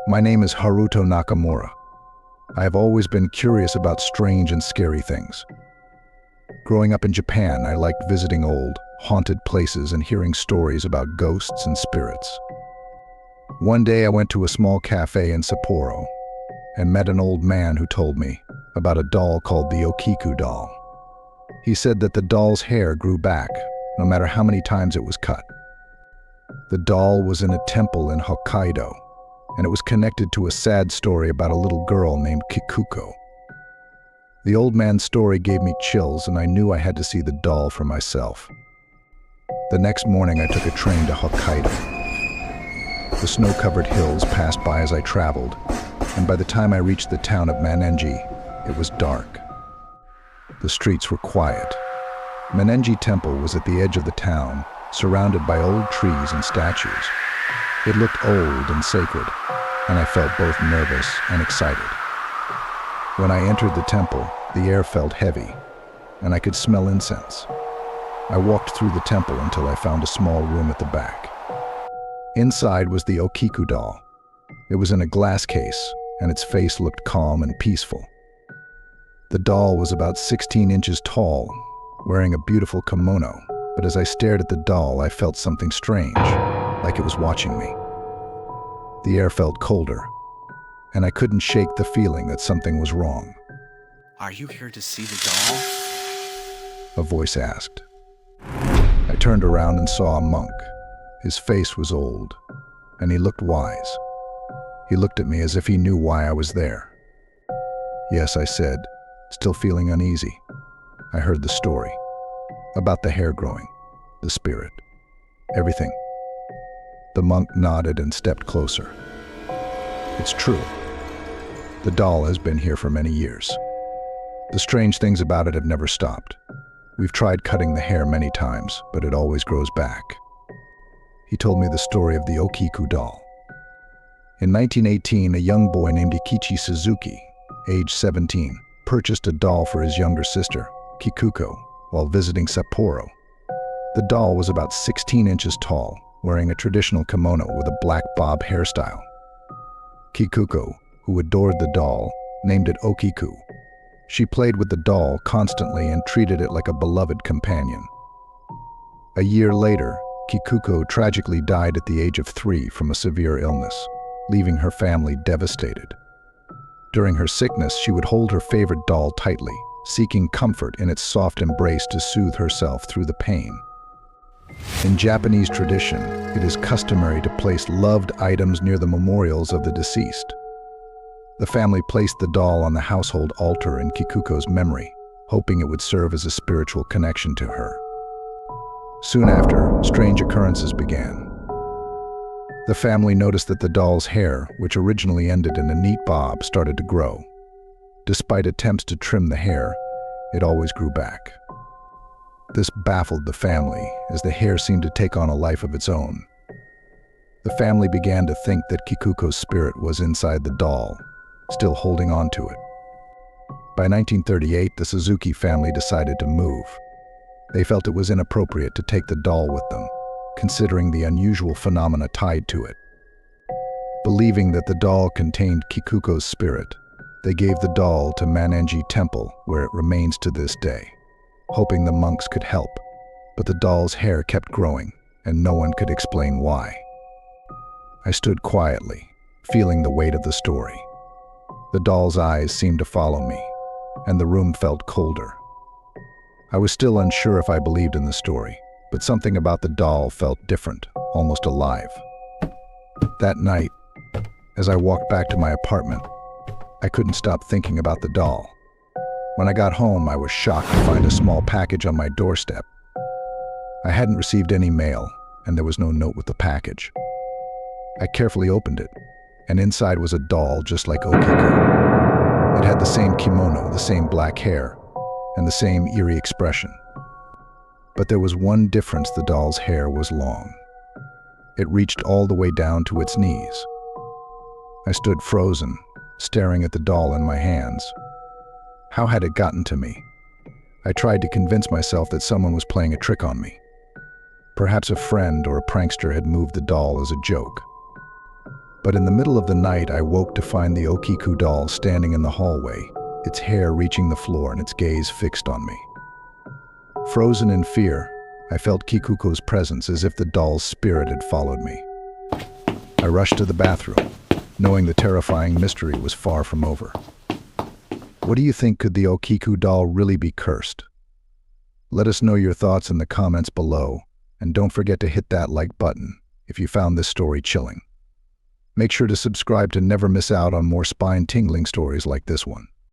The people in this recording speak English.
My name is Haruto Nakamura. I have always been curious about strange and scary things. Growing up in Japan, I liked visiting old, haunted places and hearing stories about ghosts and spirits. One day I went to a small cafe in Sapporo and met an old man who told me about a doll called the Okiku Doll. He said that the doll's hair grew back, no matter how many times it was cut. The doll was in a temple in Hokkaido, and it was connected to a sad story about a little girl named Kikuko. The old man's story gave me chills, and I knew I had to see the doll for myself. The next morning I took a train to Hokkaido. The snow-covered hills passed by as I traveled, and by the time I reached the town of Manenji, it was dark. The streets were quiet. Manenji Temple was at the edge of the town, surrounded by old trees and statues. It looked old and sacred, and I felt both nervous and excited. When I entered the temple, the air felt heavy, and I could smell incense. I walked through the temple until I found a small room at the back. Inside was the Okiku Doll. It was in a glass case, and its face looked calm and peaceful. The doll was about 16 inches tall, wearing a beautiful kimono, but as I stared at the doll, I felt something strange, like it was watching me. The air felt colder, and I couldn't shake the feeling that something was wrong. "Are you here to see the doll?" A voice asked. I turned around and saw a monk. His face was old, and he looked wise. He looked at me as if he knew why I was there. "Yes," I said, still feeling uneasy. I heard the story about the hair growing, the spirit, everything. The monk nodded and stepped closer. "It's true. The doll has been here for many years. The strange things about it have never stopped. We've tried cutting the hair many times, but it always grows back." He told me the story of the Okiku Doll. In 1918, a young boy named Ikichi Suzuki, age 17, purchased a doll for his younger sister, Kikuko, while visiting Sapporo. The doll was about 16 inches tall, wearing a traditional kimono with a black bob hairstyle. Kikuko, who adored the doll, named it Okiku. She played with the doll constantly and treated it like a beloved companion. A year later, Kikuko tragically died at the age of 3 from a severe illness, leaving her family devastated. During her sickness, she would hold her favorite doll tightly, seeking comfort in its soft embrace to soothe herself through the pain. In Japanese tradition, it is customary to place loved items near the memorials of the deceased. The family placed the doll on the household altar in Kikuko's memory, hoping it would serve as a spiritual connection to her. Soon after, strange occurrences began. The family noticed that the doll's hair, which originally ended in a neat bob, started to grow. Despite attempts to trim the hair, it always grew back. This baffled the family, as the hair seemed to take on a life of its own. The family began to think that Kikuko's spirit was inside the doll, still holding on to it. By 1938, the Suzuki family decided to move. They felt it was inappropriate to take the doll with them, considering the unusual phenomena tied to it. Believing that the doll contained Kikuko's spirit, they gave the doll to Manenji Temple, where it remains to this day, hoping the monks could help. But the doll's hair kept growing, and no one could explain why. I stood quietly, feeling the weight of the story. The doll's eyes seemed to follow me, and the room felt colder. I was still unsure if I believed in the story, but something about the doll felt different, almost alive. That night, as I walked back to my apartment, I couldn't stop thinking about the doll. When I got home, I was shocked to find a small package on my doorstep. I hadn't received any mail, and there was no note with the package. I carefully opened it, and inside was a doll just like Okiku. It had the same kimono, the same black hair, and the same eerie expression. But there was one difference: the doll's hair was long. It reached all the way down to its knees. I stood frozen, staring at the doll in my hands. How had it gotten to me? I tried to convince myself that someone was playing a trick on me. Perhaps a friend or a prankster had moved the doll as a joke. But in the middle of the night, I woke to find the Okiku doll standing in the hallway, its hair reaching the floor and its gaze fixed on me. Frozen in fear, I felt Kikuko's presence as if the doll's spirit had followed me. I rushed to the bathroom, knowing the terrifying mystery was far from over. What do you think? Could the Okiku doll really be cursed? Let us know your thoughts in the comments below, and don't forget to hit that like button if you found this story chilling. Make sure to subscribe to never miss out on more spine-tingling stories like this one.